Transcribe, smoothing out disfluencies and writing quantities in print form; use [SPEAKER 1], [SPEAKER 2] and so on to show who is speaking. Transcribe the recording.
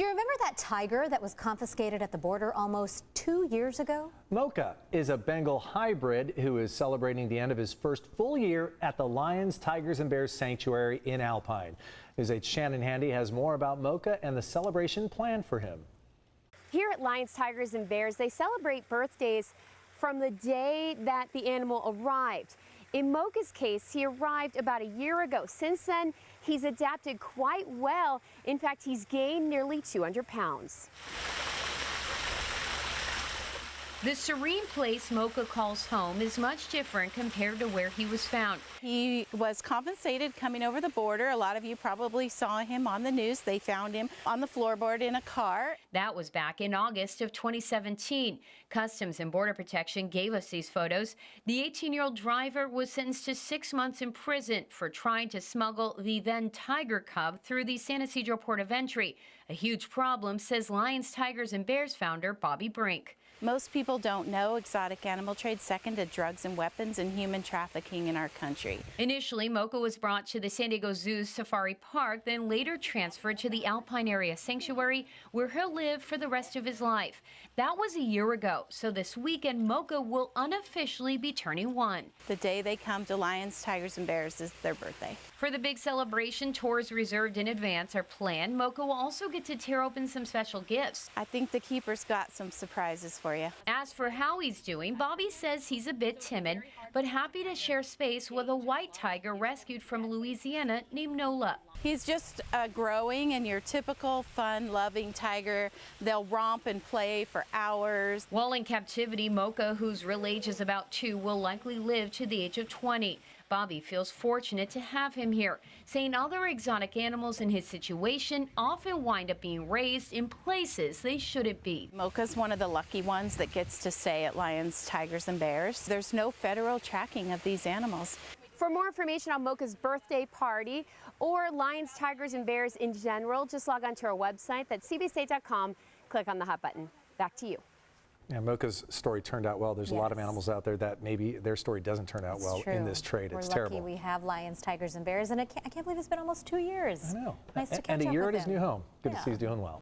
[SPEAKER 1] Do you remember that tiger that was confiscated at the border almost 2 years ago?
[SPEAKER 2] Moka is a Bengal hybrid who is celebrating the end of his first full year at the Lions, Tigers and Bears Sanctuary in Alpine. News 8's Shannon Handy has more about Moka and the celebration planned for him.
[SPEAKER 3] Here at Lions, Tigers and Bears, they celebrate birthdays from the day that the animal arrived. In Moka's case, he arrived about a year ago. Since then, he's adapted quite well. In fact, he's gained nearly 200 pounds. The serene place Moka calls home is much different compared to where he was found.
[SPEAKER 4] He was confiscated coming over the border. A lot of you probably saw him on the news. They found him on the floorboard in a car.
[SPEAKER 3] That was back in August of 2017. Customs and Border Protection gave us these photos. The 18-year-old driver was sentenced to 6 months in prison for trying to smuggle the then tiger cub through the San Ysidro port of entry. A huge problem, says Lions, Tigers and Bears founder Bobby Brink.
[SPEAKER 4] Most people don't know exotic animal trade second to drugs and weapons and human trafficking in our country.
[SPEAKER 3] Initially, Moka was brought to the San Diego Zoo's Safari Park, then later transferred to the Alpine Area Sanctuary, where he'll live for the rest of his life. That was a year ago, so this weekend Moka will unofficially be turning 1.
[SPEAKER 4] The day they come to Lions, Tigers and Bears is their birthday.
[SPEAKER 3] For the big celebration, tours reserved in advance are planned. Moka will also get to tear open some special gifts.
[SPEAKER 4] I think the keeper's got some surprises for you.
[SPEAKER 3] As for how he's doing, Bobby says he's a bit timid, but happy to share space with a white tiger rescued from Louisiana named Nola.
[SPEAKER 4] He's just growing, and your typical fun-loving tiger. They'll romp and play for hours.
[SPEAKER 3] While in captivity, Moka, whose real age is about 2, will likely live to the age of 20. Bobby feels fortunate to have him here, saying other exotic animals in his situation often wind up being raised in places they shouldn't be.
[SPEAKER 4] Moka's one of the lucky ones that gets to stay at Lions, Tigers and Bears. There's no federal tracking of these animals.
[SPEAKER 3] For more information on Moka's birthday party or Lions, Tigers and Bears in general, just log on to our website, that's cbstate.com. Click on the hot button. Back to you.
[SPEAKER 2] Yeah, Moka's story turned out well. There's a lot of animals out there that maybe their story doesn't turn out well in this trade. It's terrible.
[SPEAKER 1] We're lucky we have Lions, Tigers and Bears, and I can't believe it's been almost 2 years.
[SPEAKER 2] I know.
[SPEAKER 1] Nice to catch up
[SPEAKER 2] and a year
[SPEAKER 1] with
[SPEAKER 2] at his
[SPEAKER 1] him.
[SPEAKER 2] new home. Good to see he's doing well.